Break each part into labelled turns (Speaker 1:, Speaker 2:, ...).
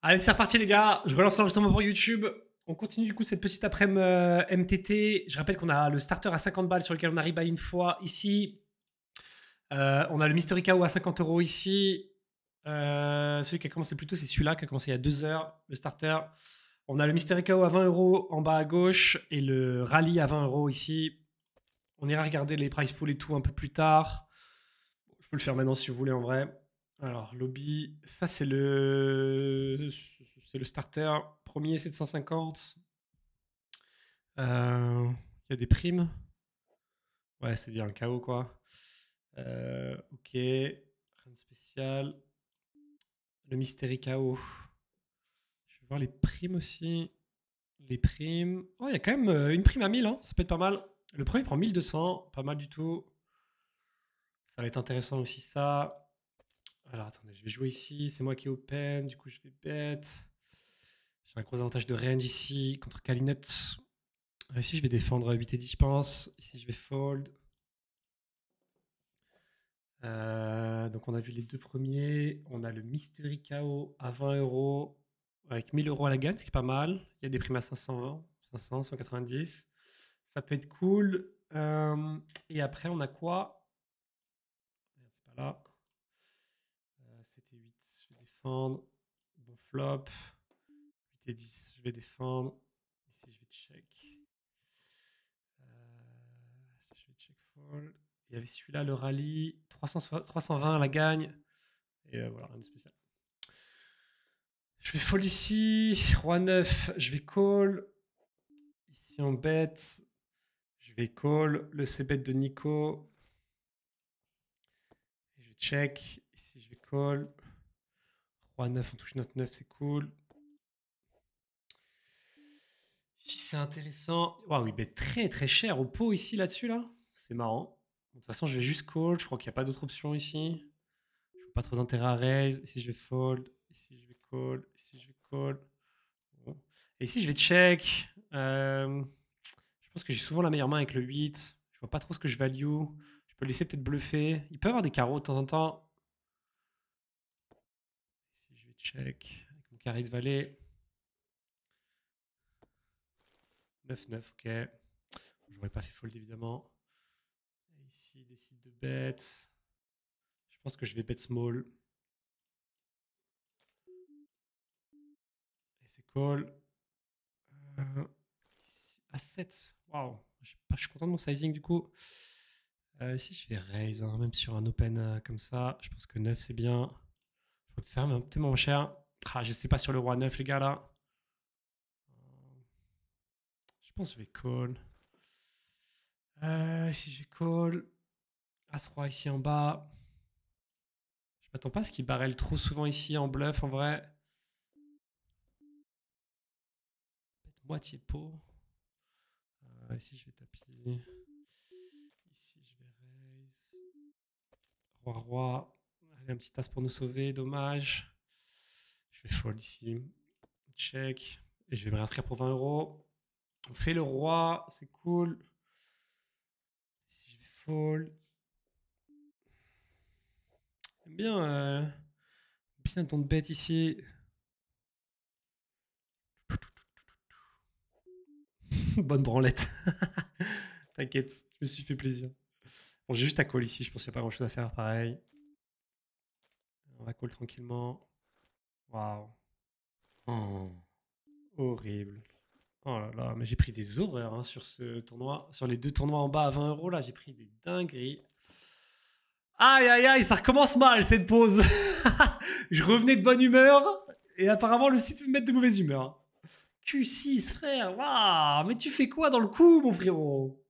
Speaker 1: Allez, c'est reparti les gars. Je relance l'enregistrement pour YouTube. On continue du coup cette petite après-midi MTT. Je rappelle qu'on a le starter à 50 balles sur lequel on arrive à une fois ici. On a le Mystery KO à 50 € ici. Celui qui a commencé plus tôt, c'est celui-là qui a commencé il y a 2 heures, le starter. On a le Mystery KO à 20 € en bas à gauche et le Rallye à 20 € ici. On ira regarder les price pools et tout un peu plus tard. Je peux le faire maintenant si vous voulez en vrai. Alors, lobby, ça c'est le starter. Premier 750. Il y a des primes. Ouais, c'est bien un KO quoi. Ok, rien de spécial. Le Mystery KO. Je vais voir les primes aussi. Les primes. Oh, il y a quand même une prime à 1000, hein. Ça peut être pas mal. Le premier prend 1200, pas mal du tout. Ça va être intéressant aussi ça. Alors attendez, je vais jouer ici. C'est moi qui open. Du coup, je vais bet. J'ai un gros avantage de range ici contre Kalinut. Ici, je vais défendre 8 et 10, je pense. Ici, je vais fold. Donc, on a vu les deux premiers. On a le Mystery KO à 20 € avec 1000 € à la gagne, ce qui est pas mal. Il y a des primes à 500, 500, 190. Ça peut être cool. Et après, on a quoi? C'est pas là. 7 et 8, je vais défendre. Bon flop. 8 et 10, je vais défendre. Ici, je vais check. Je vais check fold. Il y avait celui-là, le rallye. 320 à la gagne. Et voilà, rien de spécial. Je vais fold ici. Roi 9, je vais call. Ici, on bet. Je vais call. Le c-bet de Nico. Et je check. Ici, je vais call. Roi 9, on touche notre 9, c'est cool. Ici, c'est intéressant. Waouh, il bet très très cher au pot ici, là-dessus, là. C'est marrant. De toute façon, je vais juste call. Je crois qu'il n'y a pas d'autre option ici. Je vois pas trop d'intérêt à raise. Ici, je vais fold. Ici, je vais call. Ici, je vais call. Bon. Et ici, je vais check. Je pense que j'ai souvent la meilleure main avec le 8. Je vois pas trop ce que je value. Je peux le laisser peut-être bluffer. Il peut avoir des carreaux de temps en temps. Ici, je vais check avec mon carré de valet. 9-9, ok. J'aurais pas fait fold évidemment. Et ici, il décide de bet. Je pense que je vais bet small. Et c'est call. Ici, à 7. Waouh. Je suis content de mon sizing du coup. Ici, je vais raise, hein, même sur un open comme ça. Je pense que 9 c'est bien. Je peux faire un peu moins cher. Ah, je sais pas sur le roi 9, les gars, là. Je pense que je vais call. Ici, je vais call. As-roi ici en bas. Je m'attends pas à ce qu'il barrel trop souvent ici en bluff, en vrai. Peut-être moitié pot. Ici, je vais tapis. Ici, je vais raise. Roi. Allez, un petit as pour nous sauver, dommage. Je vais fold ici. Check. Et je vais me réinscrire pour 20 €. On fait le roi, c'est cool. Ici, je vais fold. J'aime bien ton bet ici. Bonne branlette. T'inquiète, je me suis fait plaisir. Bon, j'ai juste à call ici, je pense qu'il n'y a pas grand chose à faire, pareil. On va call tranquillement. Waouh. Oh, horrible. Oh là là, mais j'ai pris des horreurs hein, sur ce tournoi. Sur les deux tournois en bas à 20 € là, j'ai pris des dingueries. Aïe aïe aïe, ça recommence mal cette pause. Je revenais de bonne humeur et apparemment le site me met de mauvaise humeur. Q6 frère, waouh, mais tu fais quoi dans le coup mon frérot?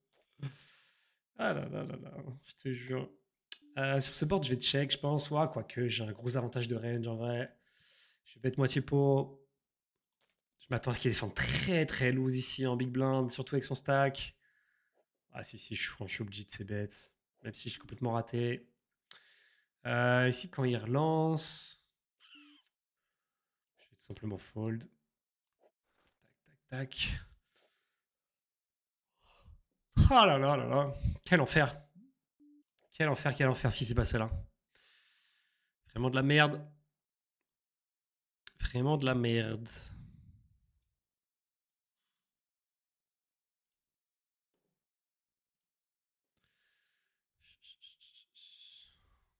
Speaker 1: Ah là là là là, je te jure. Sur ce board, je vais check, je pense. Ouais, quoique, j'ai un gros avantage de range en vrai. Je vais mettre moitié pot. Je m'attends à ce qu'il défende très très loose ici en big blind, surtout avec son stack. Ah si, si, je suis obligé de ces bêtes, même si je suis complètement raté. Ici, quand il relance, je vais tout simplement fold. Tac, tac, tac. Oh là là là là. Quel enfer. Quel enfer ce qui s'est passé là. Vraiment de la merde. vraiment de la merde.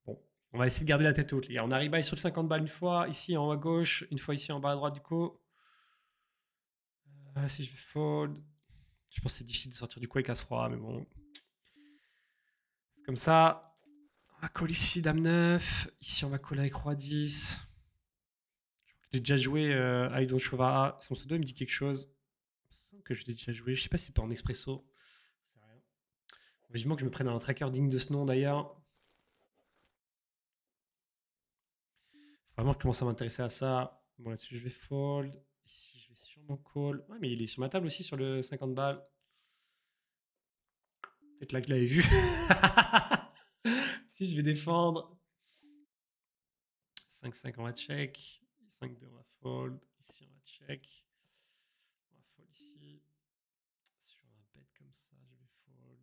Speaker 1: Bon, on va essayer de garder la tête haute, les gars. On arrive à sur le 50 balles une fois, ici en haut à gauche, une fois ici en bas à droite du coup. Si je vais fold, je pense que c'est difficile de sortir du coup avec As-Roi, mais bon. C'est comme ça. On va call ici Dame 9. Ici on va coller avec Roi 10. J'ai déjà joué Aidon Chova. Son pseudo il me dit quelque chose. Il me semble que je l'ai déjà joué. Je sais pas si c'est pas en expresso. C'est rien. Vivement que je me prenne un tracker digne de ce nom d'ailleurs. Faut vraiment que je commence à m'intéresser à ça. Bon là-dessus je vais fold. Ici je vais sûrement call. Ouais mais il est sur ma table aussi sur le 50 balles. Peut-être là que je l'avais vu. Si je vais défendre. 5-5 on va check. 5-2 on va fold. Ici on va check. On va fold ici. Sur un bet comme ça, je vais fold.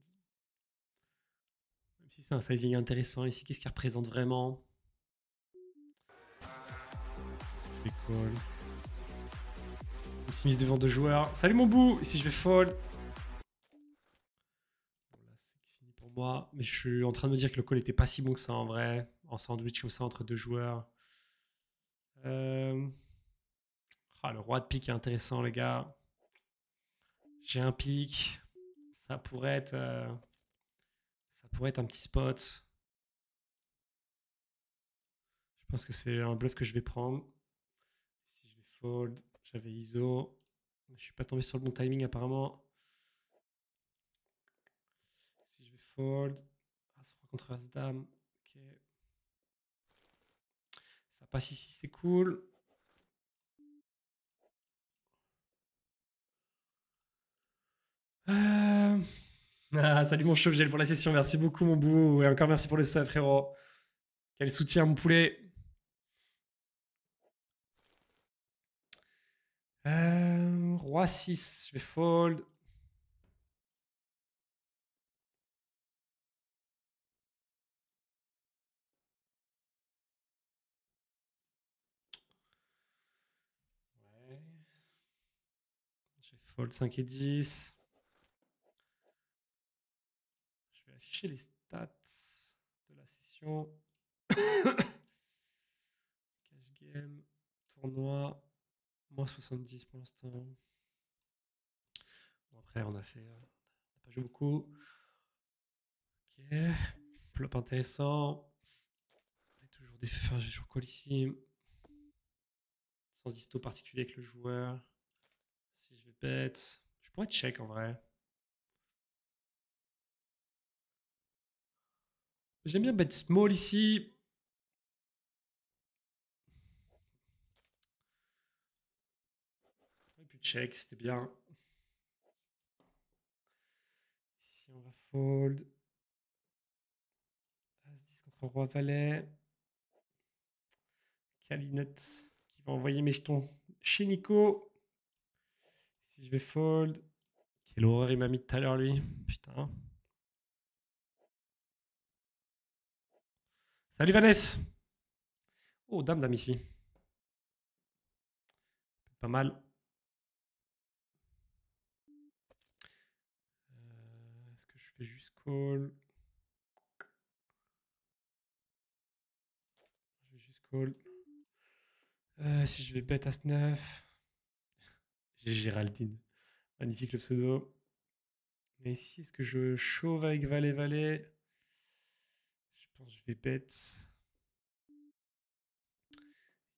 Speaker 1: Même si c'est un sizing intéressant ici, qu'est-ce qu'il représente vraiment? Je vais call. Ici mise devant deux joueurs. Salut mon bout. Ici je vais fold. Bon là c'est fini pour moi. Mais je suis en train de me dire que le call était pas si bon que ça en vrai. En sandwich comme ça entre deux joueurs. Ah, le roi de pique est intéressant les gars. J'ai un pique. Ça pourrait être un petit spot. Je pense que c'est un bluff que je vais prendre. Ici je vais fold. J'avais ISO. Je suis pas tombé sur le bon timing apparemment. Si je vais fold. As-Roi contre As-Dame. Ok. Ça passe ici, c'est cool. Salut mon chauve, gel pour la session. Merci beaucoup mon bout. Et encore merci pour le sub frérot. Quel soutien mon poulet. Roi 6, je vais fold. Ouais. Je vais fold 5 et 10. Je vais afficher les stats de la session. Cash game, tournoi, moins 70 pour l'instant. Bon, après, on a pas joué beaucoup. Ok, flop intéressant. Toujours des enfin, je joue call ici. Sans histo particulier avec le joueur. Si je vais bet, je pourrais check en vrai. J'aime bien bet small ici. Et puis check, c'était bien. Ici, on va fold. As-10 contre Roi-Valet. Calinette qui va envoyer mes jetons chez Nico. Si je vais fold. Quelle horreur il m'a mis tout à l'heure, lui. Putain. Salut Vanessa. Oh, dame, dame ici. Pas mal. Est-ce que je fais juste call? Je vais juste call. Si je vais bet As-9. J'ai Géraldine. Magnifique le pseudo. Mais ici, est-ce que je chauve avec Valet-Valet? Je pense que je vais bet.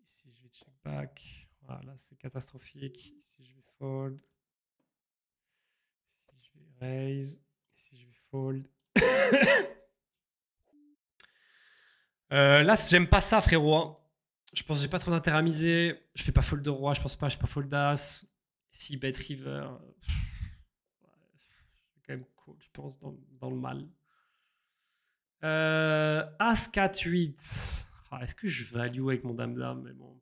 Speaker 1: Ici, je vais check back. Voilà, c'est catastrophique. Ici, je vais fold. Ici, je vais raise. Ici, je vais fold. Là, j'aime pas ça, frérot. Hein. Je pense que j'ai pas trop d'intérêt à miser. Je fais pas fold de roi, je pense pas. Je fais pas fold d'as. Si bet river. Je quand même cool, je pense, dans le mal. As 4 8. Ah, est-ce que je value avec mon dame-dame? Mais bon.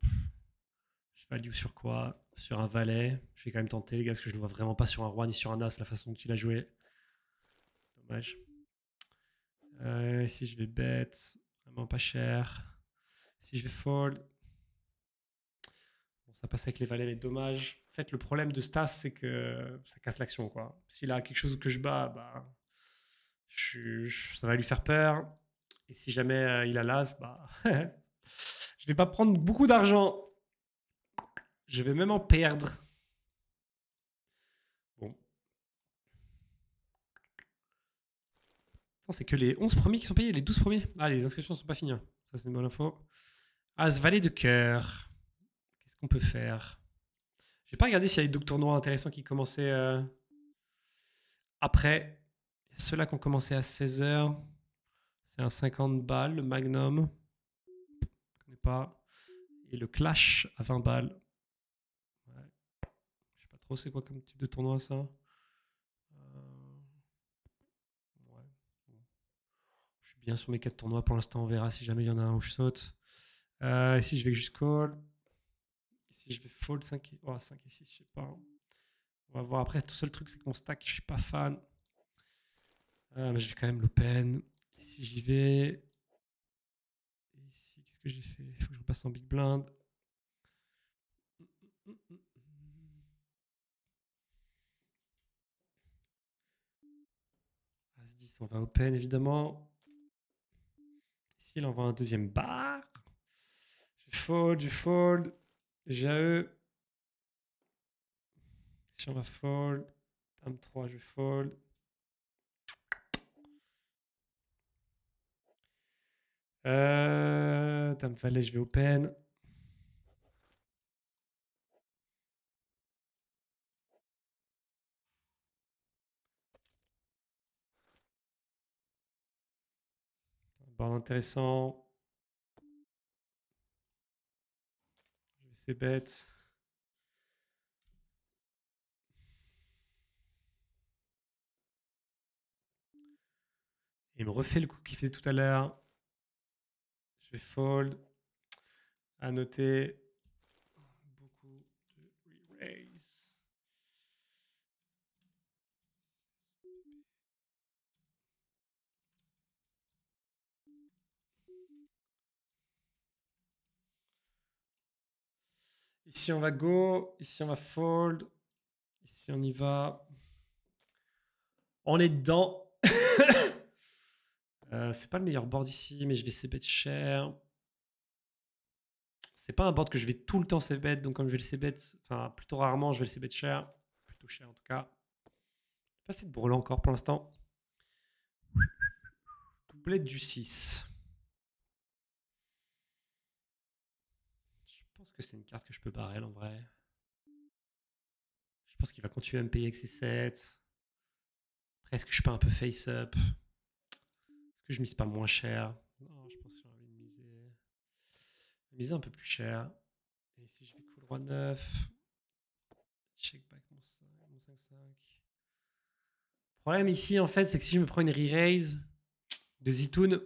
Speaker 1: Je value sur quoi? Sur un valet. Je vais quand même tenter, les gars, parce que je le vois vraiment pas sur un roi ni sur un as, la façon dont il a joué. Dommage. Si je vais bet, vraiment pas cher. Si je vais fold. Ça passe avec les valets, mais dommage. En fait, le problème de Stas, c'est que ça casse l'action, quoi. S'il a quelque chose que je bats, bah, ça va lui faire peur. Et si jamais il a l'as, bah, je vais pas prendre beaucoup d'argent. Je vais même en perdre. Bon. C'est que les 11 premiers qui sont payés, les 12 premiers. Ah, les inscriptions ne sont pas finies. Ça, c'est une bonne info. As, valet de cœur. Qu'est-ce qu'on peut faire? J'ai pas regardé s'il y avait d'autres tournois intéressants qui commençaient après. Il y a ceux-là qui ont commencé à 16h. C'est un 50 balles, le Magnum. Je connais pas. Et le Clash à 20 balles. Ouais. Je sais pas trop c'est quoi comme type de tournoi ça. Ouais. Bon. Je suis bien sur mes 4 tournois pour l'instant. On verra si jamais il y en a un où je saute. Ici je vais juste call. Ici je vais fold 5 et, 5 et 6, je sais pas. On va voir après. Tout seul truc c'est que mon stack, je suis pas fan. Mais je vais quand même l'open. Ici j'y vais. Et ici, qu'est-ce que j'ai fait? Il faut que je repasse en big blind. As-10, on va open évidemment. Ici, il envoie un deuxième bar. Je fold, je fold. GAE. Ici, on va fold. Dame 3, je fold. Dame valet, je vais open. Board intéressant. Je vais essayer bête. Il me refait le coup qu'il faisait tout à l'heure. Je vais fold. À noter. Beaucoup de re-raise. Ici, on va go. Ici, on va fold. Ici, on y va. On est dedans. C'est pas le meilleur board ici, mais je vais c-bet cher. C'est pas un board que je vais tout le temps c-bet, donc comme je vais le c-bet, enfin plutôt rarement, je vais le c-bet cher. Plutôt cher en tout cas. Pas fait de brelan encore pour l'instant. Doublette du 6. Je pense que c'est une carte que je peux barrel en vrai. Je pense qu'il va continuer à me payer avec ses 7. Après, est-ce que je peux un peu face-up? Est-ce que je mise pas moins cher? Non, je pense que j'ai envie de miser un peu plus cher. Et ici, je vais call roi 9. Check back mon 5-5. Le problème ici, en fait, c'est que si je me prends une re-raise de Zitoun,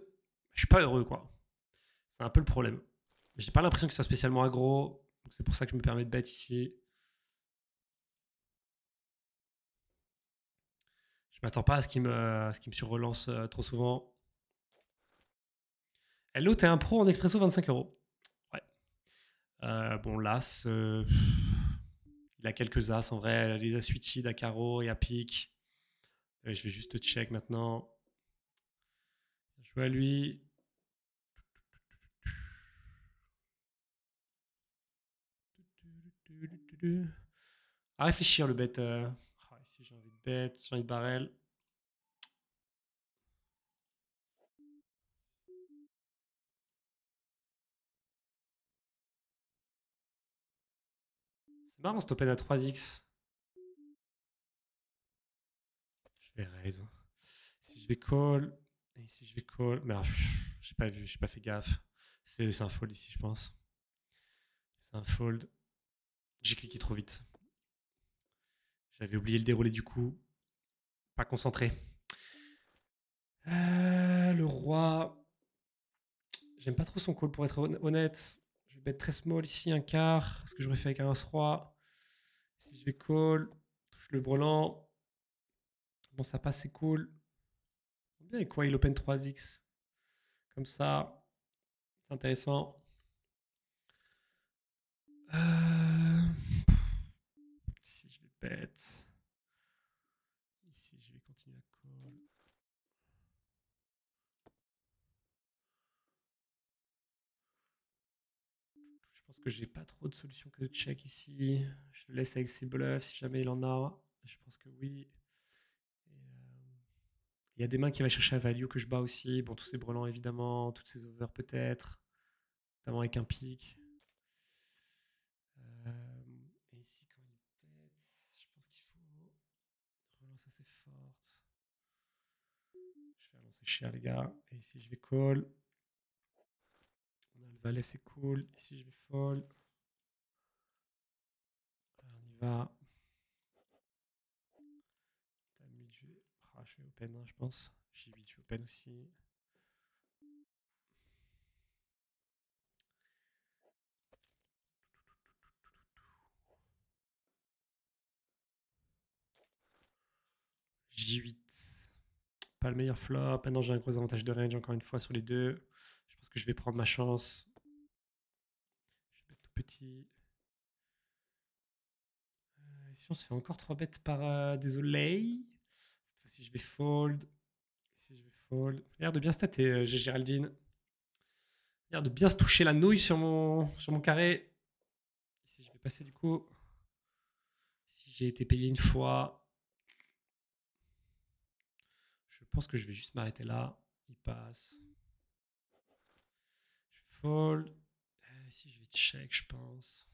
Speaker 1: je suis pas heureux, quoi. C'est un peu le problème. J'ai pas l'impression que ce soit spécialement aggro. C'est pour ça que je me permets de bet ici. Je m'attends pas à ce qu'il me surrelance trop souvent. Hello, t'es un pro en expresso 25 €. Ouais. Bon, l'as. Il a quelques as en vrai. Les as suicides à carreau et à pique. Je vais juste check maintenant. Je joue à lui. À réfléchir le bet. Ici j'ai envie de bet, j'ai envie de barrel. C'est marrant ce open à 3x. Je vais raise. Si je vais call. Et ici je vais call. Mais j'ai pas vu, j'ai pas fait gaffe. C'est un fold ici, je pense. C'est un fold. J'ai cliqué trop vite. J'avais oublié le déroulé du coup. Pas concentré. Le roi. J'aime pas trop son call pour être honnête. Je vais bet très small ici, un quart. Ce que j'aurais fait avec un as-roi. Si je vais call, touche le brelan. Bon, ça passe, c'est cool. Bien avec quoi il open 3x. Comme ça. C'est intéressant. bet. Ici, je vais continuer à call. Je pense que j'ai pas trop de solutions que de check ici. Je le laisse avec ses bluffs si jamais il en a. Je pense que oui. Il y a des mains qui va chercher à value que je bats aussi. Bon, tous ces brelans évidemment, toutes ces overs peut-être. Notamment avec un pic. Et ici, quand il pète, je pense qu'il faut relance assez forte. Je vais relancer cher, les gars. Et ici, je vais call. On a le valet, c'est cool. Ici, je vais fold. Alors, on y va. Je vais... je vais open, hein, je pense. J8, je vais open aussi. J8. Pas le meilleur flop. Maintenant, j'ai un gros avantage de range encore une fois sur les deux. Je pense que je vais prendre ma chance. Je vais mettre tout petit. Ici, on se fait encore 3 bêtes par désolé. Cette fois-ci, je vais fold. Ici, je vais fold. Il a l'air de bien stater, Géraldine. Il a l'air de bien se toucher la nouille sur mon carré. Ici, je vais passer du coup. Si j'ai été payé une fois. Je pense que je vais juste m'arrêter là. Il passe. Je fold. Ici, je vais check, je pense.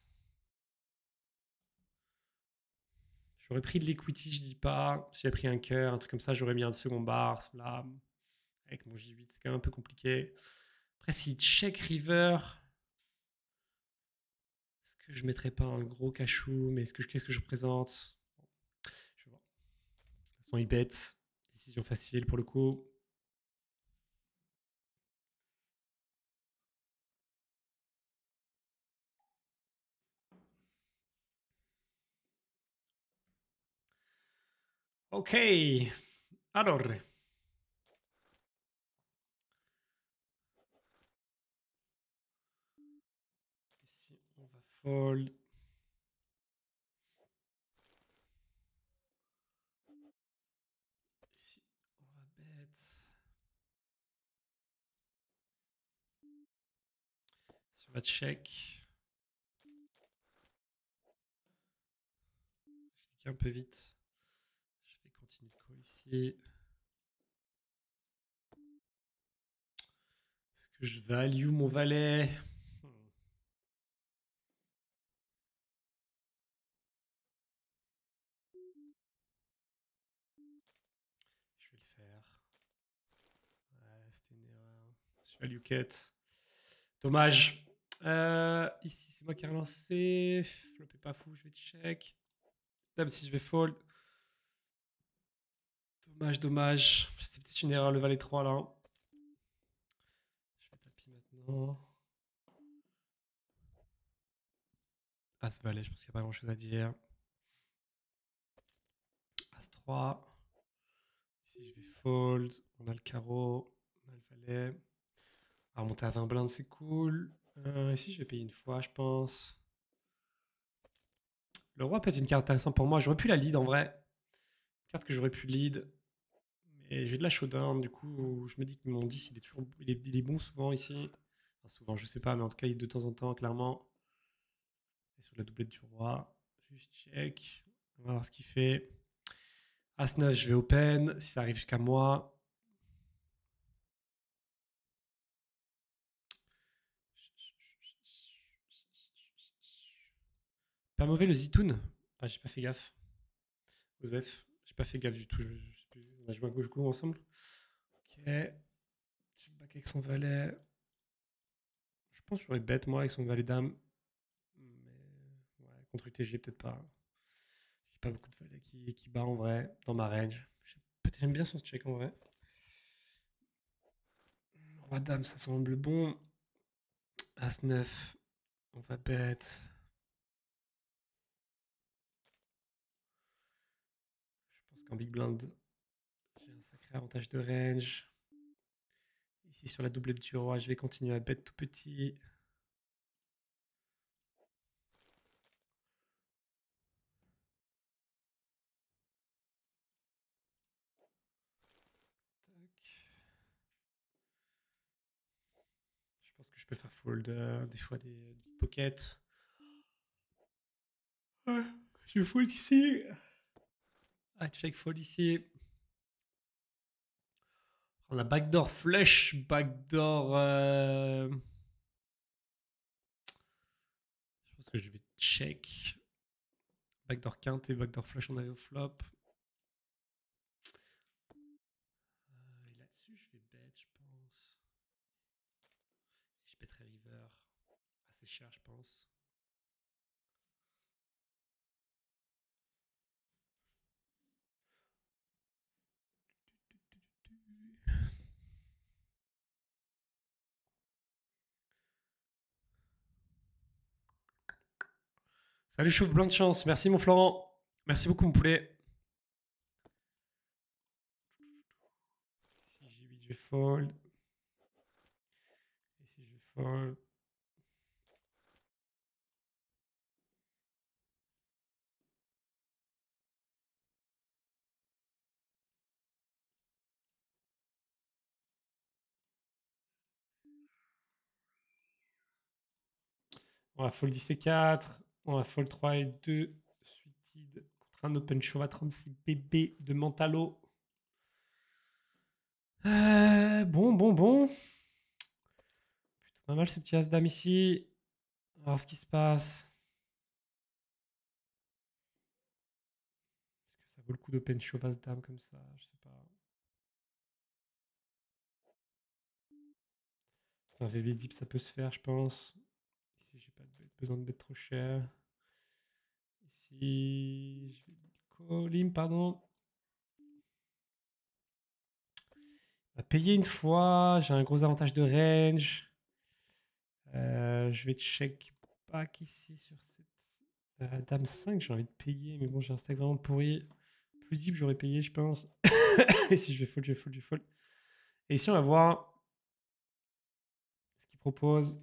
Speaker 1: J'aurais pris de l'equity, je dis pas. Si j'avais pris un cœur, un truc comme ça, j'aurais mis un second bar, slam. Avec mon J8, c'est quand même un peu compliqué. Après, si check river, est-ce que je mettrais pas un gros cachou? Mais qu'est-ce que je représente? Je vais voir. De toute façon, il bet. Décision facile pour le coup. Ok. Alors. Ici, on va fold. Ici, on va bet. Ici, on va check. Je clique un peu vite. Je vais continuer de call ici. Est-ce que je value mon valet? Je vais le faire. Ouais, c'était une erreur. Je value cut. Dommage. Ici, c'est moi qui ai relancé. Flop est pas fou, je vais check. Dame, si je vais fold. Dommage, dommage. C'était peut-être une erreur, le valet 3 là. Je vais tapis maintenant. As valet, je pense qu'il n'y a pas grand chose à dire. As 3. Ici, je vais fold. On a le carreau. On a le valet. On va remonter à 20 blindes, c'est cool. Ici, je vais payer une fois, je pense. Le roi peut être une carte intéressante pour moi. J'aurais pu la lead en vrai. Une carte que j'aurais pu lead. Mais j'ai de la showdown, du coup, je me dis que mon 10, il est bon souvent ici. Enfin, souvent, je sais pas, mais en tout cas, il est de temps en temps, clairement. Et sur la doublette du roi, juste check. On va voir ce qu'il fait. As-9, je vais open. Si ça arrive jusqu'à moi. Pas mauvais le Zitoun. Ah, j'ai pas fait gaffe. Osef, j'ai pas fait gaffe du tout. On a joué à gauche-go ensemble. Ok. J'ai back avec son valet. Je pense que j'aurais bête moi avec son valet dame. Mais ouais, contre UTG, peut-être pas. J'ai pas beaucoup de valets qui bat en vrai dans ma range. Peut-être j'aime bien son check en vrai. Roi dame, ça semble bon. As 9, on va bet. Je pense qu'en big blind, j'ai un sacré avantage de range. Ici sur la doublette du roi, je vais continuer à bet tout petit. Je peux faire fold des fois des pockets. Ouais, je fold ici. Ah, tu fais que fold ici. On a backdoor flush, backdoor. Je pense que je vais check. Backdoor quinte et backdoor flush, on avait au flop. Et là-dessus, je vais bet, je pense. Je betterai river. Assez cher, je pense. Salut Chauve, blanc de chance. Merci mon Florent. Merci beaucoup mon poulet. Si j'ai 8, je vais fold. Et si je vais fold. On va fold 10 et 4. On va fold 3 et 2. Suited contre un open show à 36 BB de Mentalo. Bon. Plutôt pas mal ce petit as-dame ici. On va voir ce qui se passe. Est-ce que ça vaut le coup d'open show as-dame comme ça? Je sais pas. Un VB deep, ça peut se faire, je pense. Ici, j'ai pas besoin de bet trop cher. Ici, je vais call in, pardon. On va payer une fois. J'ai un gros avantage de range. Je vais check back ici sur cette dame 5. J'ai envie de payer, mais bon, j'ai un stack vraiment pourri. Plus deep, j'aurais payé, je pense. Et si je vais fold, je vais fold, je vais fold. Et ici, on va voir ce qu'il propose.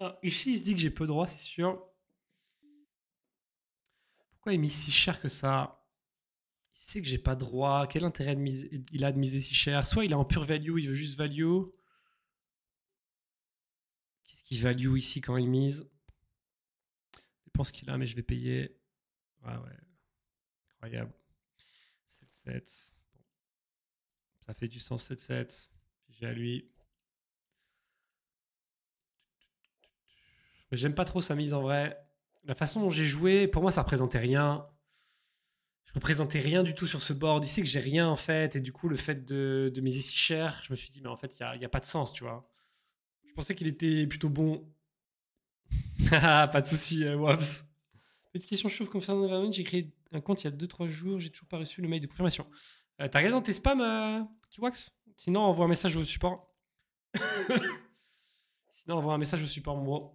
Speaker 1: Ah, ici, il se dit que j'ai peu droit, c'est sûr. Pourquoi il mise si cher que ça? Il sait que j'ai pas droit. Quel intérêt il a de miser si cher? Soit il est en pure value, il veut juste value. Qu'est-ce qu'il value ici quand il mise? Je pense qu'il a, mais je vais payer. Ouais. Incroyable. 7-7. Bon. Ça fait du sens 7-7. J'ai à lui. Mais j'aime pas trop sa mise en vrai. La façon dont j'ai joué, pour moi, ça représentait rien. Je représentais rien du tout sur ce board. Il sait que j'ai rien en fait. Et du coup, le fait de miser si cher, je me suis dit, mais en fait, il n'y a pas de sens, tu vois. Je pensais qu'il était plutôt bon. Pas de souci, Wops. Petite question chauve concernant Nevermind. J'ai créé un compte il y a 2-3 jours. J'ai toujours pas reçu le mail de confirmation. T'as regardé dans tes spams, Kiwax? Sinon, envoie un message au support. Sinon, envoie un message au support, mon bro.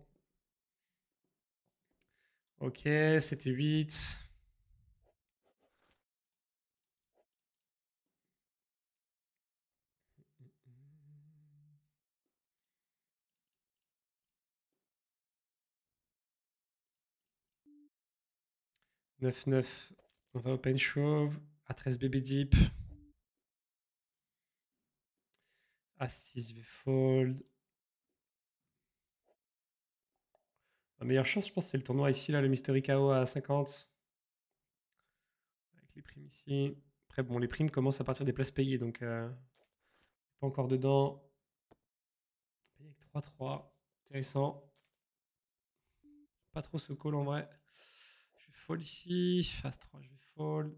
Speaker 1: Ok, c'était 8. « 9-9. On va open chauve. A13 bébé deep. A6, je vais fold. La meilleure chance, je pense, c'est le tournoi ici, là, le Mystery KO à 50. Avec les primes ici. Après, bon, les primes commencent à partir des places payées, donc pas encore dedans. Payé avec 3-3. Intéressant. Pas trop ce call en vrai. Je vais fold ici. Face 3, je vais fold.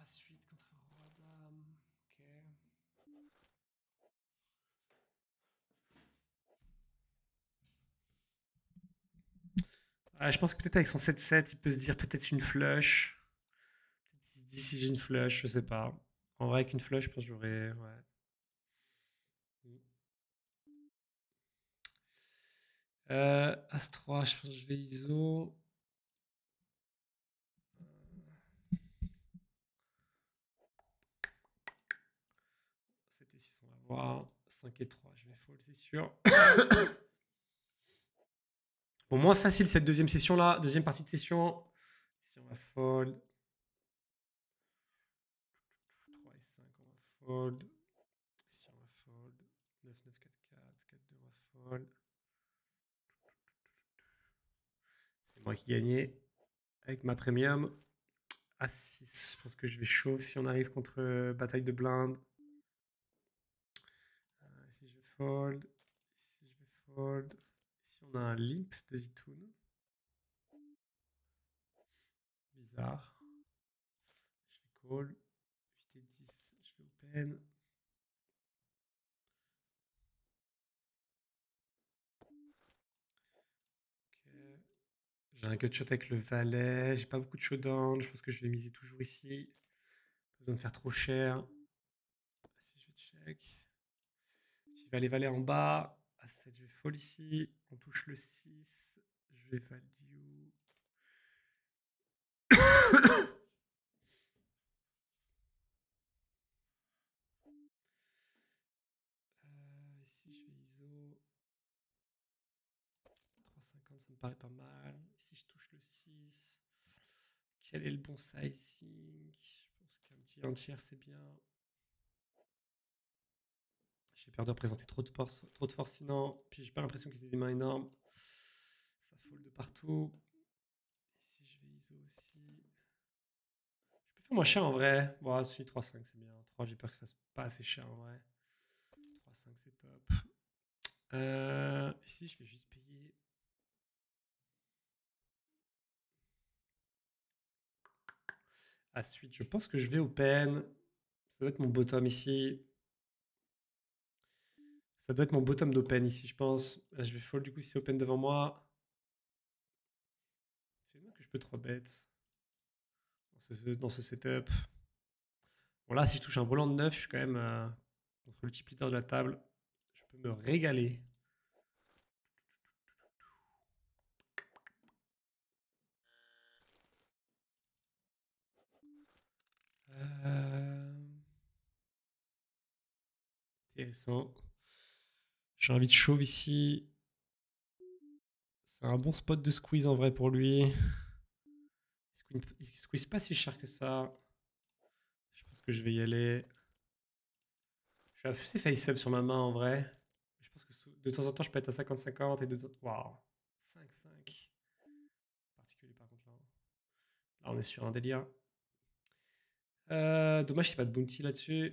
Speaker 1: A8 contre roi dame. Ok. Je pense que peut-être avec son 7-7, il peut se dire peut-être une flush. Il se dit si j'ai une flush, je sais pas. En vrai, avec une flush, je pense que j'aurais. Ouais. As-3, je pense que je vais ISO. C'était 6, on va voir. 5 et 3, je vais fold, c'est sûr. Bon, moins facile cette deuxième session-là. Deuxième partie de session. Ici, on va fold. 3 et 5, on va fold. Ici, on va fold. 9, 9, 4, 4, 4, 2, on va fold. C'est moi qui gagnais avec ma premium. A6, je pense que je vais chauffe si on arrive contre bataille de blindes. Ici, je vais fold. Ici, je vais fold. Ici, on a un limp de Zitoun. Bizarre. Je vais call. 8 et 10, je vais open. Ok. J'ai un gut shot avec le valet. J'ai pas beaucoup de showdown. Je pense que je vais miser toujours ici. Pas besoin de faire trop cher. Si je vais check. Si valet valet en bas. A7, je vais fold ici. On touche le 6. Je vais value. Ici, je vais ISO. 3,50, ça me paraît pas mal. Ici, je touche le 6. Quel est le bon sizing? Je pense qu'un petit entier, c'est bien. J'ai peur de représenter trop de force sinon. Puis j'ai pas l'impression qu'ils aient des mains énormes. Ça fold de partout. Ici, je vais ISO aussi. Je peux faire moins cher en vrai. Bon, celui 3,5 c'est bien. 3, j'ai peur que ça fasse pas assez cher en vrai. 3,5 c'est top. Ici, je vais juste payer. À suite, je pense que je vais open. Ça doit être mon bottom ici. Ça doit être mon bottom d'open ici, je pense. Là, je vais fold du coup si c'est open devant moi. C'est là que je peux 3 bet dans ce setup. Bon, là, si je touche un volant de 9, je suis quand même contre le type leader de la table. Je peux me régaler. Intéressant. J'ai envie de chauve ici. C'est un bon spot de squeeze en vrai pour lui. Il squeeze pas si cher que ça. Je pense que je vais y aller. Je suis assez face-up sur ma main en vrai. Je pense que de temps en temps, je peux être à 50-50 et de temps en temps. Waouh! 5-5. Particulier par contre là. Là, on est sur un délire. Dommage qu'il n'y ait pas de bounty là-dessus.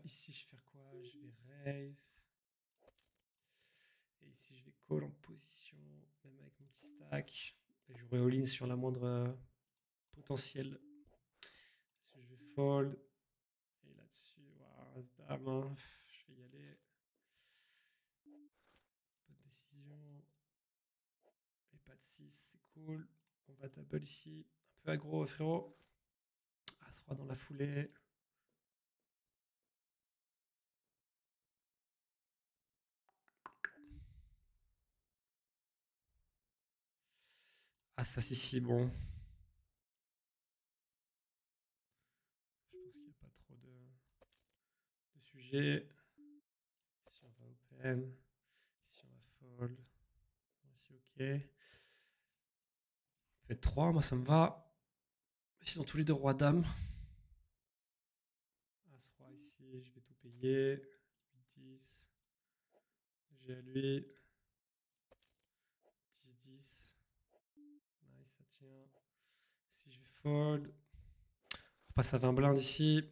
Speaker 1: Ici, je vais faire quoi? Je vais raise. Et ici, je vais call en position, même avec mon petit stack. Et je jouerai all-in sur la moindre potentielle. Je vais fold. Et là-dessus, wow, as-dame, hein. Je vais y aller. Bonne décision. Et pas de 6, c'est cool. On va double ici. Un peu aggro, frérot. As-roi dans la foulée. As ici, bon. Je pense qu'il n'y a pas trop de sujets. Ici, on va open. Ici, on va fold. Ici, ok. On fait 3, moi ça me va. Ici, dans tous les deux rois dames. As-roi ici, je vais tout payer. 10. J'ai à lui. 10-10. Nice, ça tient. Si je vais fold. On repasse à 20 blindes ici.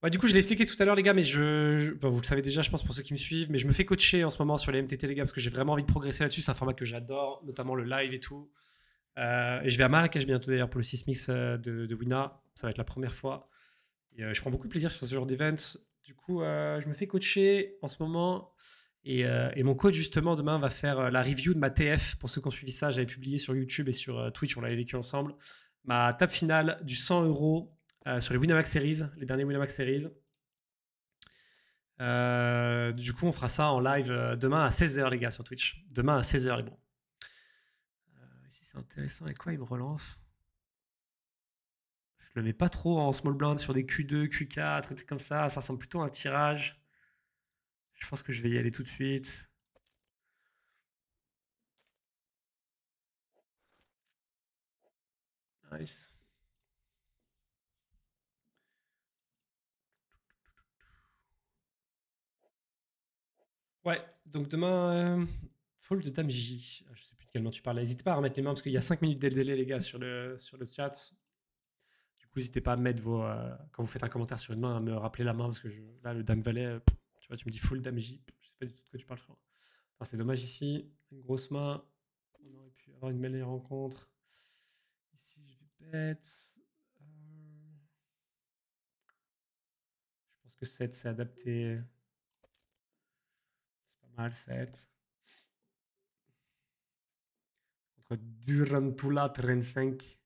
Speaker 1: Ouais, du coup, je l'ai expliqué tout à l'heure, les gars, mais vous le savez déjà, je pense, pour ceux qui me suivent, mais je me fais coacher en ce moment sur les MTT, les gars, parce que j'ai vraiment envie de progresser là-dessus. C'est un format que j'adore, notamment le live et tout. Et je vais à Marrakech bientôt, d'ailleurs, pour le Sismix de Wina. Ça va être la première fois. Et je prends beaucoup de plaisir sur ce genre d'events. Du coup, je me fais coacher en ce moment. Et mon coach, justement, demain, va faire la review de ma TF. Pour ceux qui ont suivi ça, j'avais publié sur YouTube et sur Twitch, on l'avait vécu ensemble. Ma table finale du 100 € sur les Winamax Series, les derniers Winamax Series. Du coup, on fera ça en live demain à 16h, les gars, sur Twitch. Demain à 16h, les bons. Ici, c'est intéressant. Et quoi, il me relance? Je le mets pas trop en small blind sur des Q2, Q4, des trucs comme ça. Ça ressemble plutôt à un tirage. Je pense que je vais y aller tout de suite. Nice. Ouais, donc demain, fold de Dame J. Je sais plus de quel main tu parles. N'hésitez pas à remettre les mains parce qu'il y a 5 minutes de délai, les gars, sur le chat. Du coup, n'hésitez pas à mettre vos. Quand vous faites un commentaire sur une main, à me rappeler la main parce que là, le Dame Valet, tu vois, tu me dis full Dame J. Je sais pas du tout de quoi tu parles, frère. Enfin, c'est dommage ici. Une grosse main. On aurait pu avoir une meilleure rencontre. Ici, je vais bet. Je pense que 7, c'est adapté. C'est pas mal, 7. Contre Durantula 35.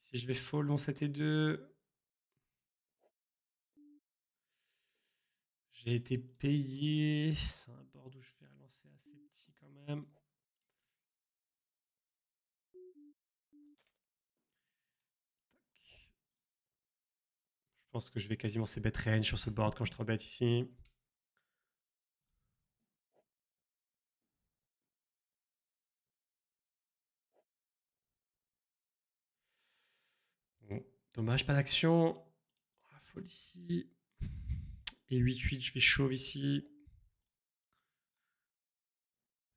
Speaker 1: Si je vais fold en 7 et 2, j'ai été payé. C'est un board où je vais relancer assez petit quand même. Je pense que je vais quasiment ces bet range sur ce board quand je 3-bet ici. Bon, dommage, pas d'action. Fold ici. Et 8-8, je vais chauve ici.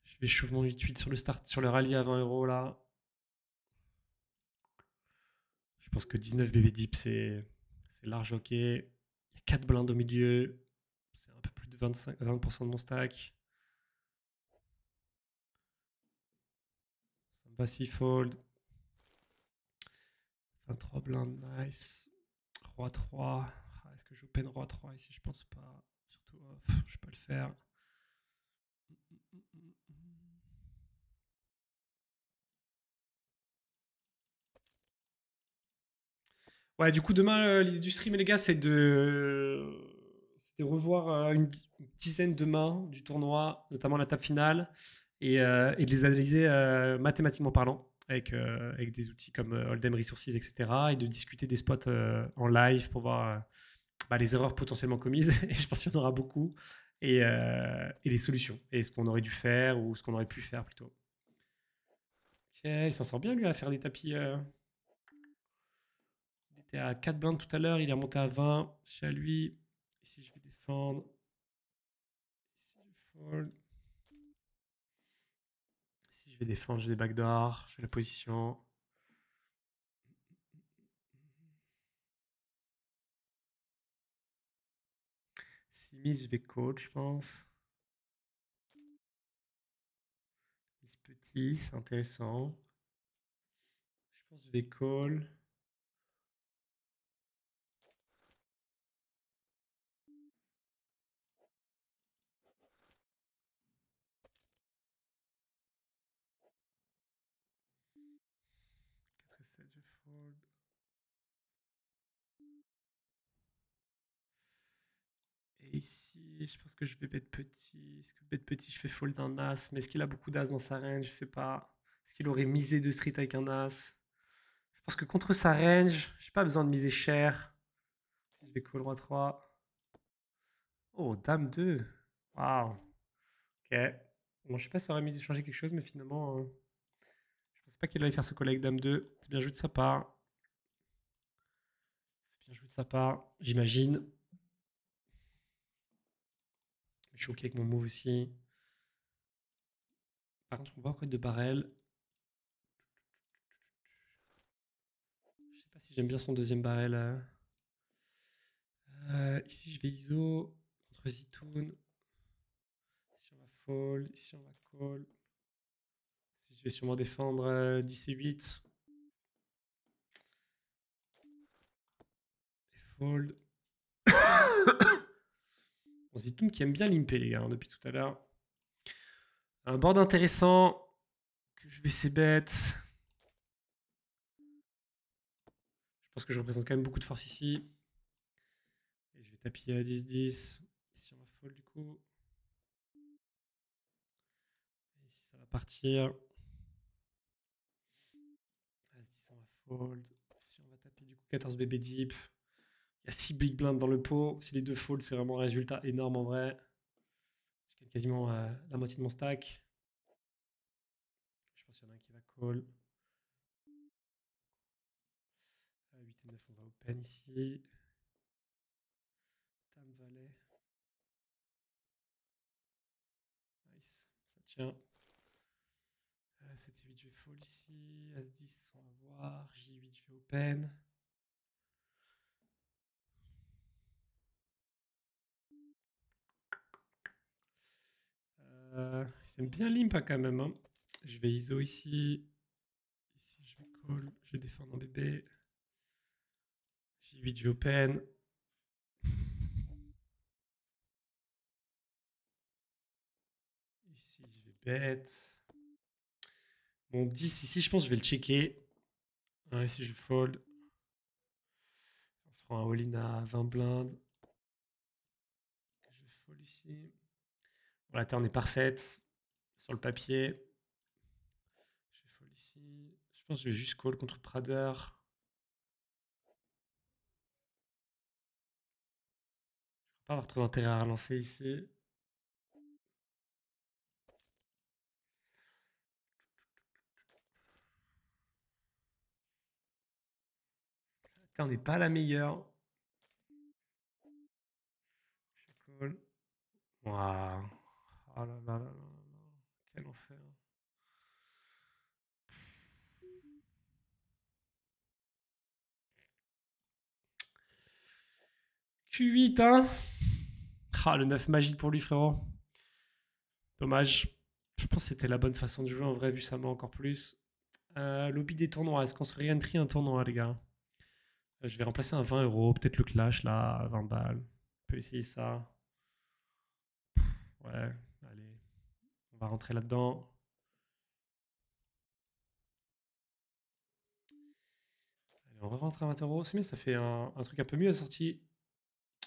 Speaker 1: Je vais chauve mon 8-8 sur le start, sur le rallye à 20 € là. Je pense que 19 BB deep, c'est large ok. Il y a 4 blindes au milieu. C'est un peu plus de 20% de mon stack. Ça me va si fold. 23 blindes, nice. Roi 3. Est-ce que j'open Roi 3 ici? Je pense pas. Surtout off, je peux pas le faire. Ouais, du coup, demain, l'idée du stream, les gars, c'est de revoir une dizaine de mains du tournoi, notamment la table finale, et de les analyser mathématiquement parlant, avec des outils comme Hold'em Resources, etc., et de discuter des spots en live pour voir les erreurs potentiellement commises, et je pense qu'il y en aura beaucoup, et les solutions, et ce qu'on aurait dû faire, ou ce qu'on aurait pu faire plutôt. Ok, il s'en sort bien, lui, à faire des tapis... Il était à 4 blindes tout à l'heure, il est remonté à 20 chez lui. Ici, je vais défendre. Ici, je fold. Ici, je vais défendre, j'ai des backdoors, j'ai la position. Si mise, je vais call, je pense. Mise petit, c'est intéressant. Je pense que je vais call. Très 7, je fold. Et ici, je pense que je vais bet petit. Est-ce que bet petit, je fais fold un as? Mais est-ce qu'il a beaucoup d'as dans sa range? Je sais pas. Est-ce qu'il aurait misé de street avec un as? Je pense que contre sa range, j'ai pas besoin de miser cher. Si je vais call roi 3. Oh, dame 2. Waouh. Ok. Bon, je sais pas si ça aurait mis changer quelque chose, mais finalement, je pensais pas qu'il allait faire ce collègue dame 2. C'est bien joué de sa part. C'est bien joué de sa part, j'imagine. Je suis ok avec mon move aussi. Par contre, on voit quoi de barrel. Je sais pas si j'aime bien son deuxième barrel. Ici, je vais ISO contre Zitoun. Ici, on va fold. Ici, on va call. Ici, je vais sûrement défendre 10 et 8. Et fold. On Zitoun qui aime bien limper, les gars, depuis tout à l'heure. Un board intéressant que je vais c-bet. Je pense que je représente quand même beaucoup de force ici. Et je vais tapis à 10-10. Ici, on va fold du coup. Et ici, ça va partir. As-10, on va fold. Ici, on va taper du coup 14 bébé deep. Il y a 6 big blinds dans le pot. Si les deux fold, c'est vraiment un résultat énorme en vrai. Je gagne quasiment la moitié de mon stack. Je pense qu'il y en a un qui va call. 8 et 9, on va open ici. Dame valet. Nice, ça tient. 7 et 8, je vais fold ici. As-10, on va voir. J8, je vais open. Ils aiment bien limp hein, quand même. Hein. Je vais ISO ici. Ici, je vais call. Je vais défendre en bébé. J8, je vais open. Ici, je vais bet. Bon, 10 ici, je pense que je vais le checker. Ici, je fold. On se prend un all-in à 20 blindes. Je fold ici. Bon, la turn est parfaite. Sur le papier. Je vais fold ici. Je pense que je vais juste call contre Prader. Je ne vais pas avoir trop d'intérêt à relancer ici. La turn n'est pas la meilleure. Je call. Waouh. Oh là là là là là. Quel enfer. Q8, hein. Ah, le 9 magique pour lui, frérot. Dommage. Je pense que c'était la bonne façon de jouer en vrai, vu sa main encore plus. Lobby des tournois. Est-ce qu'on se re-entry un tournoi, les gars? Je vais remplacer un 20 euros. Peut-être le clash, là, à 20 balles. On peut essayer ça. Ouais, allez. On va rentrer là-dedans. Allez, on va rentrer à 20 euros. C'est bien, ça fait un truc un peu mieux assorti.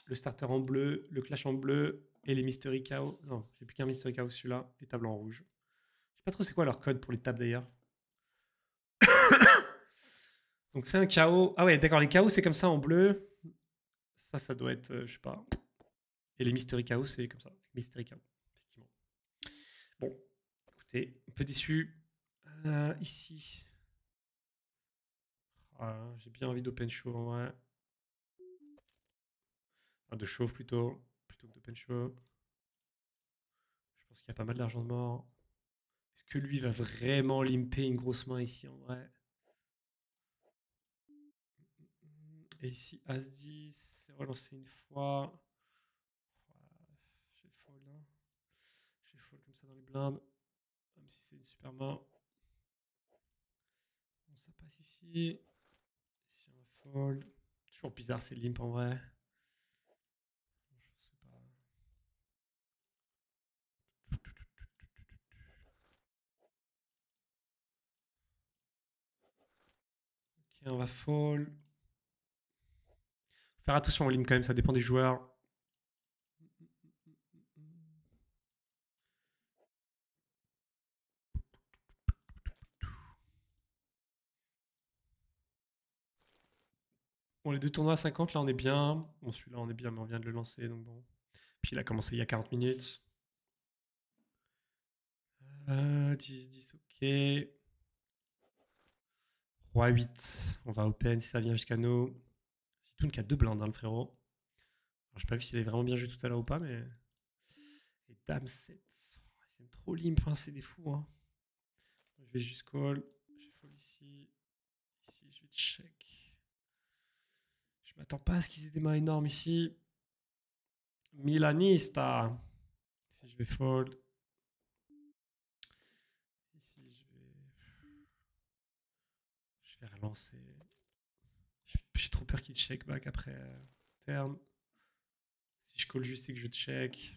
Speaker 1: Le starter en bleu, le clash en bleu et les mystery KO. Non, j'ai plus qu'un mystery KO celui-là. Les tables en rouge. Je sais pas trop c'est quoi leur code pour les tables d'ailleurs. Donc c'est un KO. Ah ouais, d'accord, les KO c'est comme ça en bleu. Ça doit être, je sais pas. Et les mystery KO c'est comme ça. Mystery KO, effectivement. Bon, écoutez, un peu déçu. Ici. Voilà, j'ai bien envie d'open show en vrai. Enfin, de chauve plutôt que d'open show. Je pense qu'il y a pas mal d'argent de mort. Est-ce que lui va vraiment limper une grosse main ici en vrai? Et ici, As-10, c'est relancé une fois. Je vais fold. Hein. Je vais fold comme ça dans les blindes. Même si c'est une super main. Bon, ça passe ici. Ici, on va fold. Toujours bizarre, c'est limp en vrai. Je sais pas. Ok, on va fold. Faire attention au limp quand même, ça dépend des joueurs. Bon, les deux tournois à 50, là on est bien. Bon, celui-là on est bien, mais on vient de le lancer, donc bon. Puis il a commencé il y a 40 minutes. 10-10, ok. Roi 8, on va open si ça vient jusqu'à nous. Zitoun qui a deux blindes, hein, le frérot. Je n'ai pas vu s'il avait vraiment bien joué tout à l'heure ou pas, mais. Et Dame 7. Oh, ils aiment trop limp, hein, c'est des fous. Hein. Je vais juste call. Je vais fold ici. Ici, je vais check. Je m'attends pas à ce qu'ils aient des mains énormes ici. Milanista. Ici, je vais fold. Ici, je vais relancer. J'ai trop peur qu'il check back après turn. Si je call juste et que je check.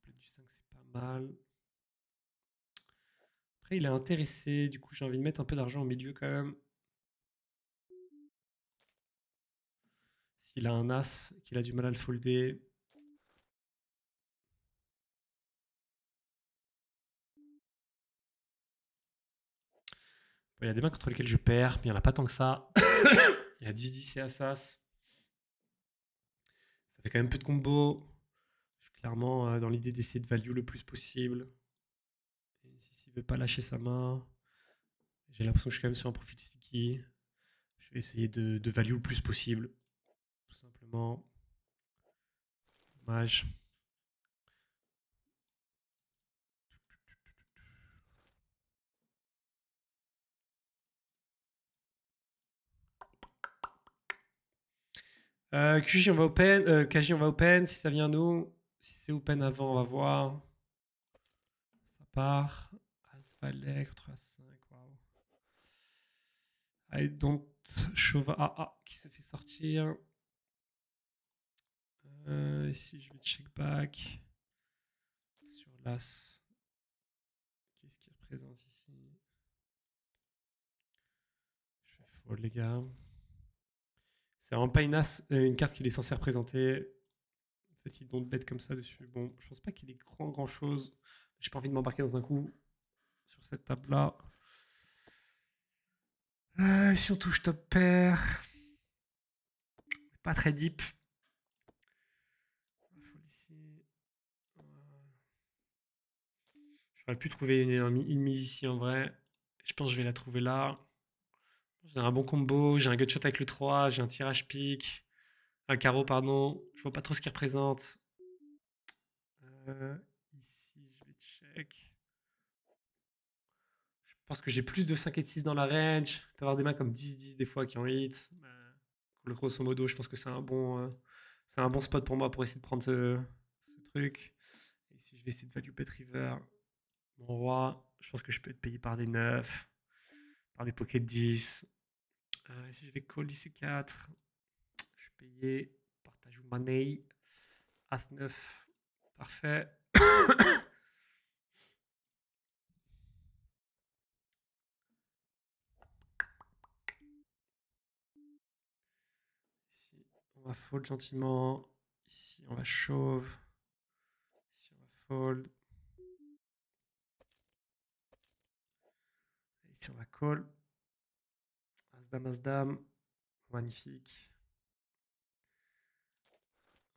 Speaker 1: Double du 5, c'est pas mal. Après, il est intéressé. Du coup, j'ai envie de mettre un peu d'argent au milieu quand même. S'il a un as, qu'il a du mal à le folder. Il y a des mains contre lesquelles je perds, mais il n'y en a pas tant que ça. Il y a 10-10 et As-As. Ça fait quand même peu de combos. Je suis clairement dans l'idée d'essayer de value le plus possible. Et s'il ne veut pas lâcher sa main, j'ai l'impression que je suis quand même sur un profil sticky. Je vais essayer de value le plus possible. Tout simplement. Dommage. QJ, on va open. KJ, on va open. Si ça vient nous. Si c'est open avant, on va voir. Ça part. As valet contre As5. Wow. I don't chauve AA qui se fait sortir. Ici, je vais check back. Sur l'As. Qu'est-ce qu'il représente ici? Je fais fold, les gars. C'est vraiment pas une carte qu'il est censé représenter. En fait, il don't bet comme ça dessus. Bon, je pense pas qu'il ait grand chose. J'ai pas envie de m'embarquer dans un coup sur cette table-là. Si on touche top pair, pas très deep. J'aurais pu trouver une mise ici en vrai. Je pense que je vais la trouver là. J'ai un bon combo, j'ai un gutshot avec le 3, j'ai un tirage pique, un carreau, pardon. Je vois pas trop ce qu'il représente. Ici, je vais check. Je pense que j'ai plus de 5 et de 6 dans la range. Il peut y avoir des mains comme 10-10 des fois qui ont hit. Le grosso modo, je pense que c'est un bon spot pour moi pour essayer de prendre ce truc. Et ici, je vais essayer de value bet river. Mon roi, je pense que je peux être payé par des 9, par des pocket 10. Ici, je vais call 10 et 4. Je suis payé. Partage ou money. As 9. Parfait. Ici, on va fold gentiment. Ici, on va chauve. Ici, on va fold. Ici, on va call. As-dame, as-dame. Magnifique.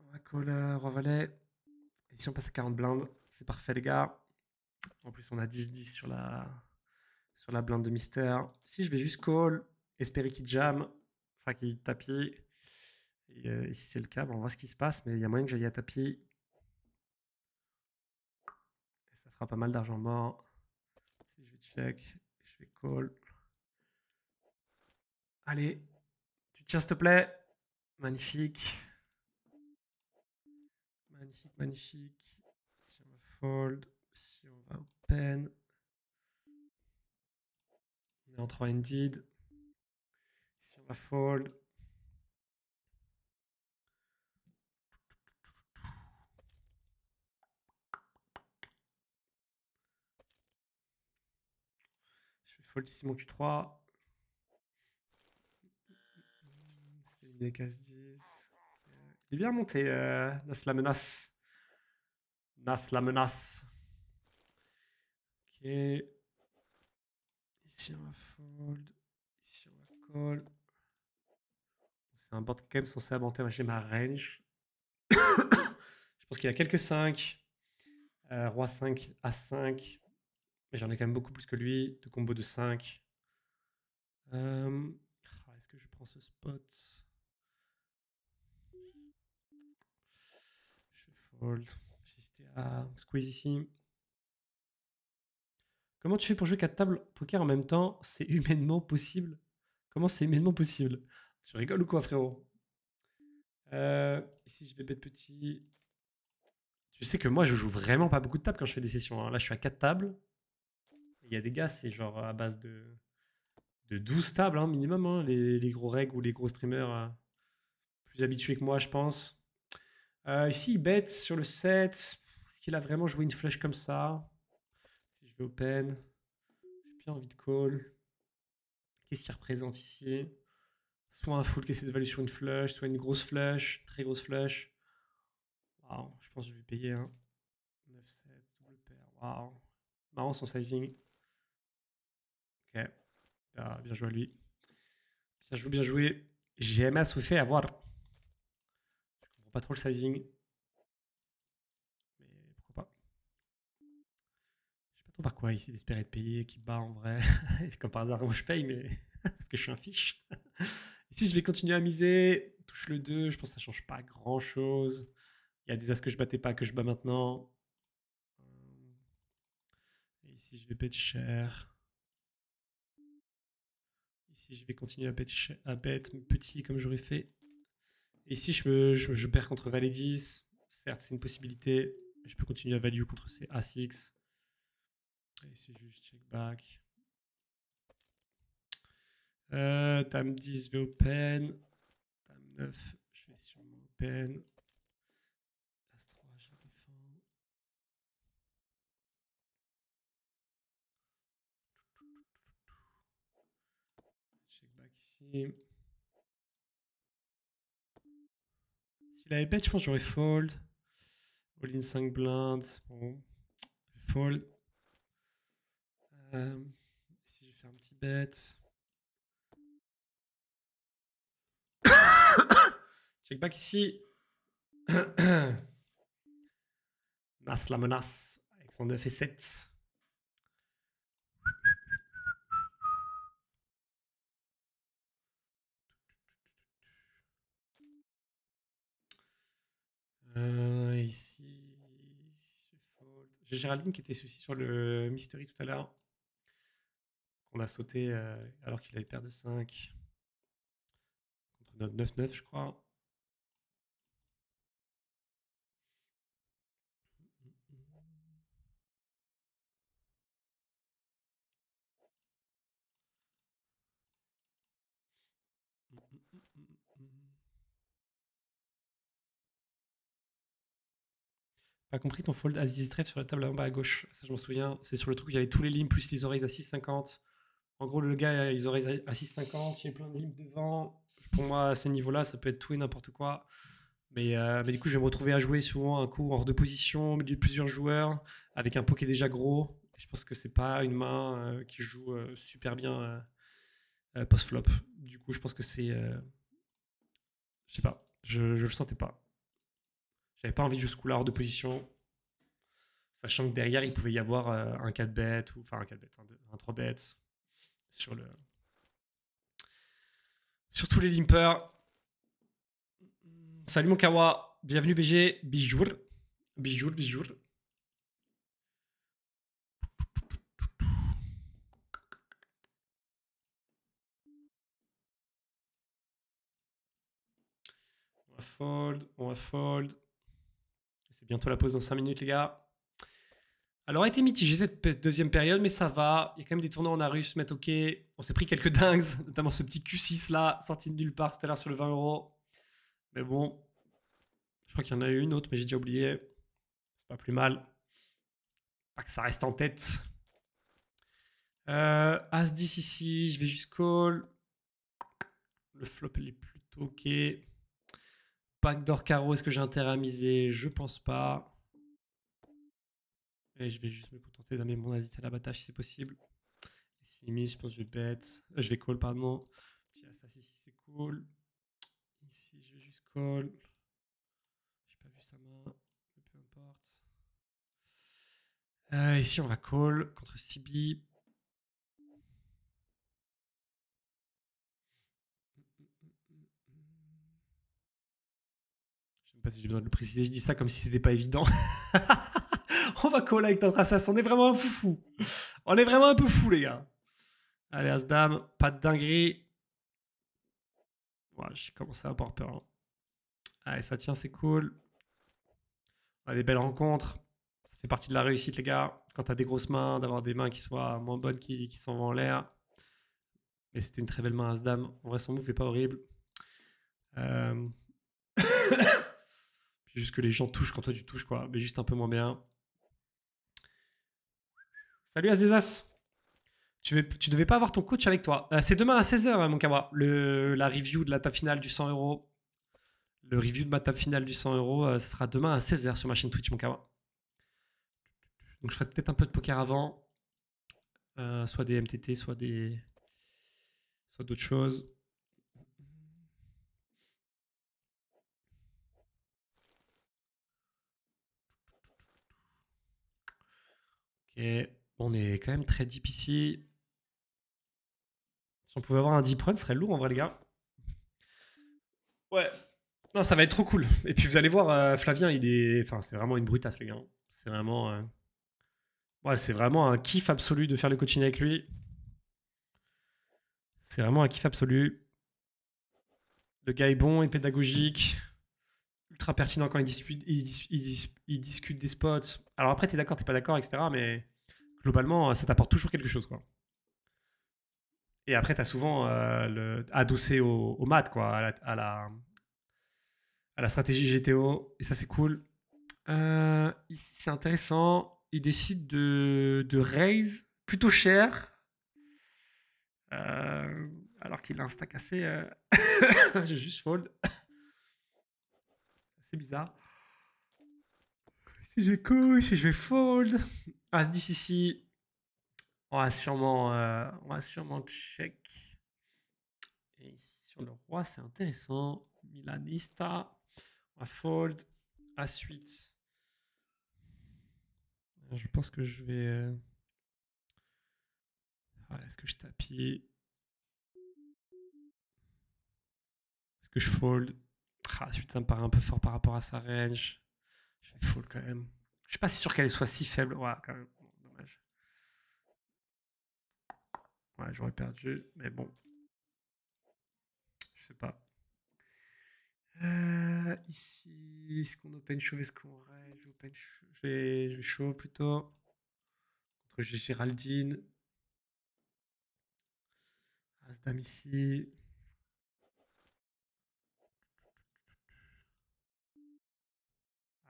Speaker 1: On va call roi valet. Ici, on passe à 40 blindes. C'est parfait, les gars. En plus, on a 10-10 sur la blinde de mystère. Ici, je vais juste call. Espérer qu'il jam. Enfin, qu'il tapis. Et ici, c'est le cas. Bon, on voit ce qui se passe. Mais il y a moyen que j'aille à tapis. Et ça fera pas mal d'argent mort. Si je vais check. Je vais call. Allez. Tu tiens, s'il te plaît. Magnifique. Magnifique, magnifique. Si on va fold. Si on va open. On est en 3 ended. Si on va fold. Je vais fold ici mon Q3. C'est une casse 10. Il est bien monté, Nas la menace. Nas la menace. Ok. Ici on va fold. Ici on va call. C'est un board quand même censé avantager ma range. Je pense qu'il y a quelques 5. Roi 5, As5. Mais j'en ai quand même beaucoup plus que lui. De combo de 5. Est-ce que je prends ce spot? Je fold. J'ai hésité à squeeze ici. Comment tu fais pour jouer 4 tables poker en même temps? C'est humainement possible? Comment c'est humainement possible? Tu rigoles ou quoi, frérot? Ici, je vais bet petit. Tu sais que moi, je joue vraiment pas beaucoup de tables quand je fais des sessions, hein. Là, je suis à 4 tables. Il y a des gars, c'est genre à base de 12 tables hein, minimum, hein, les gros règles ou les gros streamers plus habitués que moi, je pense. Ici, il bet sur le 7. Est-ce qu'il a vraiment joué une flush comme ça? Si je vais open. bien envie de call. Qu'est-ce qu'il représente ici? Soit un full qui essaie de valer sur une flush, soit une grosse flush, très grosse flush. Waouh, je pense que je vais payer un 9-7, double paire. Waouh. Marrant son sizing. Ok. Ah, bien joué à lui. Bien joué, bien joué. GMA se fait avoir. Je comprends pas trop le sizing. Mais pourquoi pas. Je sais pas trop par quoi ici d'espérer de payer, qui bat en vrai. Comme par hasard, moi je paye, mais parce que je suis un fiche. Ici, je vais continuer à miser. Touche le 2, je pense que ça change pas grand chose. Il y a des as que je battais pas que je bats maintenant. Et ici, je vais bet cher. Ici, je vais continuer à bet petit comme j'aurais fait. Et ici, je perds contre valet 10. Certes, c'est une possibilité. Je peux continuer à value contre ces A6. Et ici, je vais juste check back. Dame 10, je vais open. Dame 9, je vais sûrement open. As 3, je vais défendre. Check back ici. S'il avait bet, je pense que j'aurais fold. All in 5 blindes. Bon, fold. Ici, je vais faire un petit bet. Check back ici. Nas la menace avec son 9 et 7. Ici, j'ai Géraldine qui était aussi sur le Mystery tout à l'heure. Qu'on a sauté alors qu'il avait paire de 5. Contre notre 9-9, je crois. Pas compris ton fold As-10 trèfle sur la table en bas à gauche. Ça, je m'en souviens. C'est sur le truc où il y avait tous les limbs plus les oreilles à 6,50. En gros, le gars, les oreilles à 6,50. Il y a plein de limbs devant. Pour moi, à ces niveaux-là, ça peut être tout et n'importe quoi. Mais du coup, je vais me retrouver à jouer souvent un coup hors de position, au milieu de plusieurs joueurs, avec un pot qui est déjà gros. Je pense que c'est pas une main qui joue super bien post-flop. Du coup, je pense que c'est. Je sais pas. Je le sentais pas. J'avais pas envie de jouer ce coup-là hors de position. Sachant que derrière, il pouvait y avoir un 4 bet, ou enfin un 4 bet, un 3 bet sur le. Sur tous les limpers. Salut mon Kawa, bienvenue BG, bijour, bijour, bijour. On va fold, on va fold. C'est bientôt la pause dans 5 minutes les gars. Alors, a été mitigé cette deuxième période, mais ça va. Il y a quand même des tournois en Arus, se mettre ok. On s'est pris quelques dingues, notamment ce petit Q6 là, sorti de nulle part tout à l'heure sur le 20 €. Mais bon, je crois qu'il y en a eu une autre, mais j'ai déjà oublié. C'est pas plus mal. Pas que ça reste en tête. As-10 ici, je vais juste call. Le flop, il est plutôt ok. Backdoor carreau, est-ce que j'ai intérêt à miser? Je pense pas. Et je vais juste me contenter d'amener mon as à l'abattage si c'est possible. Ici, mise, je pense que je vais bet. Je vais call, pardon. Si as ici, c'est cool. Ici, je vais juste call. J'ai pas vu sa main, mais peu importe. Ici, on va call contre CB. Je sais pas si j'ai besoin de le préciser, je dis ça comme si c'était pas évident. On va call avec notre assassin, on est vraiment un foufou. On est vraiment un peu fou, les gars. Allez, As-Dame, pas de dinguerie. Ouais, j'ai commencé à avoir peur. Hein. Allez, ça tient, c'est cool. On a des belles rencontres. Ça fait partie de la réussite, les gars. Quand t'as des grosses mains, d'avoir des mains qui soient moins bonnes qui s'en vont en l'air. Mais c'était une très belle main, As-Dame. En vrai, son move est pas horrible. Juste que les gens touchent quand toi tu touches, quoi. Mais juste un peu moins bien. Salut As des As. Tu devais pas avoir ton coach avec toi. C'est demain à 16h, mon Kawa. La review de la table finale du 100 euros. Le review de ma table finale du 100 euros, ça sera demain à 16h sur ma chaîne Twitch, mon Kawa. Donc je ferai peut-être un peu de poker avant. Soit des MTT, soit d'autres choses. Ok. On est quand même très deep ici. Si on pouvait avoir un deep run, ce serait lourd en vrai, les gars. Ouais. Non, ça va être trop cool. Et puis vous allez voir, Flavien, enfin, c'est vraiment une brutasse, les gars. C'est vraiment... Ouais, c'est vraiment un kiff absolu de faire le coaching avec lui. C'est vraiment un kiff absolu. Le gars est bon et pédagogique. Ultra pertinent quand il discute des spots. Alors après, t'es d'accord, t'es pas d'accord, etc. Mais globalement, ça t'apporte toujours quelque chose, quoi. Et après, t'as souvent adossé au maths, quoi, à la stratégie GTO. Et ça, c'est cool. Ici, c'est intéressant. Il décide de raise plutôt cher. Alors qu'il a un stack assez... J'ai juste fold. C'est bizarre. Si je couche, si je vais fold. As-10 ici. On va sûrement check. Et ici, sur le roi, c'est intéressant. Milanista. On va fold. As-8. Je pense que je vais... Est-ce que je tapis? Est-ce que je fold? As-8, ça me paraît un peu fort par rapport à sa range. Je vais fold quand même. Je suis pas si sûr qu'elle soit si faible. Ouais, quand même. Bon, dommage. Ouais, j'aurais perdu, mais bon. Je sais pas. Ici, est-ce qu'on open shove? Est-ce qu'on raise? Je vais shove plutôt. Contre Géraldine. As-dame ici.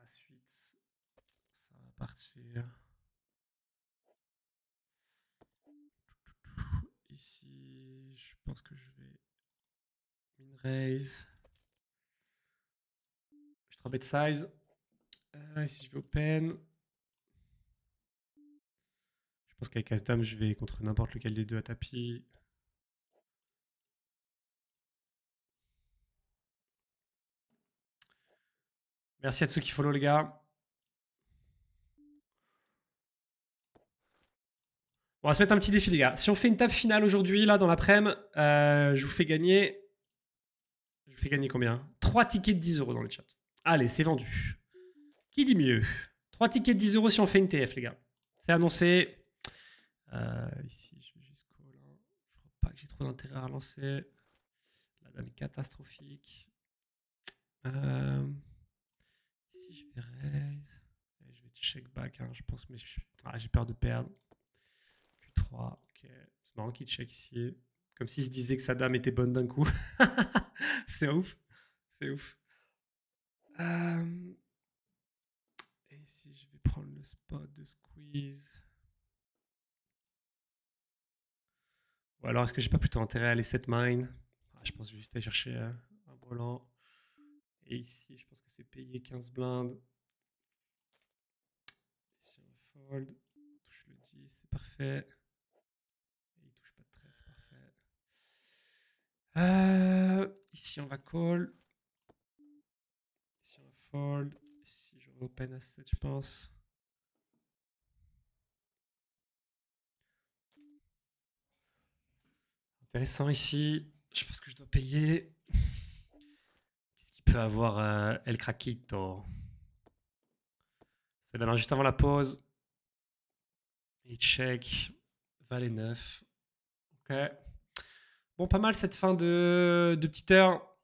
Speaker 1: As-8. Ça va partir. Ici, je pense que je vais min raise. Je 3 bet size. Ici, je vais open. Je pense qu'avec As-dame, je vais contre n'importe lequel des deux à tapis. Merci à ceux qui follow, les gars. On va se mettre un petit défi, les gars. Si on fait une table finale aujourd'hui, là, dans l'après-midi, je vous fais gagner... Je vous fais gagner combien? 3 tickets de 10 euros dans le chat. Allez, c'est vendu. Qui dit mieux? 3 tickets de 10 euros si on fait une TF, les gars. C'est annoncé. Ici, je vais juste call. Je crois pas que j'ai trop d'intérêt à relancer. La dame est catastrophique. Ici, je vais raise. Et je vais check back, hein, je pense, mais j'ai peur de perdre. Q3, ok. C'est marrant qu'il check ici. Comme s'il se disait que sa dame était bonne d'un coup. C'est ouf. C'est ouf. Et ici, je vais prendre le spot de squeeze. Ou alors, est-ce que j'ai pas plutôt intérêt à aller set mine? Je pense juste aller chercher un volant. Et ici, je pense que c'est payé 15 blindes. Ici, on fold. On touche le 10, c'est parfait. Et il touche pas de 13, parfait. Ici, on va call. Ici, on va fold. Ici, je vais open à 7, je pense. Intéressant ici. Je pense que je dois payer. Qu'est-ce qu'il peut avoir El Craquito? C'est la main juste avant la pause. Il check. Valet 9. Ok. Bon, pas mal cette fin de petite heure.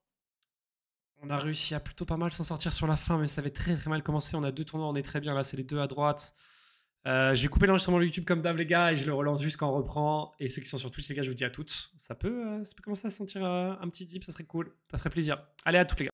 Speaker 1: On a réussi à plutôt pas mal s'en sortir sur la fin, mais ça avait très très mal commencé. On a 2 tournois, on est très bien là, c'est les 2 à droite. Je vais couper l'enregistrement de YouTube comme d'hab, les gars, et je le relance juste quand on reprend. Et ceux qui sont sur Twitch, les gars, je vous dis à toutes. Ça peut commencer à sentir un petit dip, ça serait cool. Ça ferait plaisir. Allez, à toutes, les gars.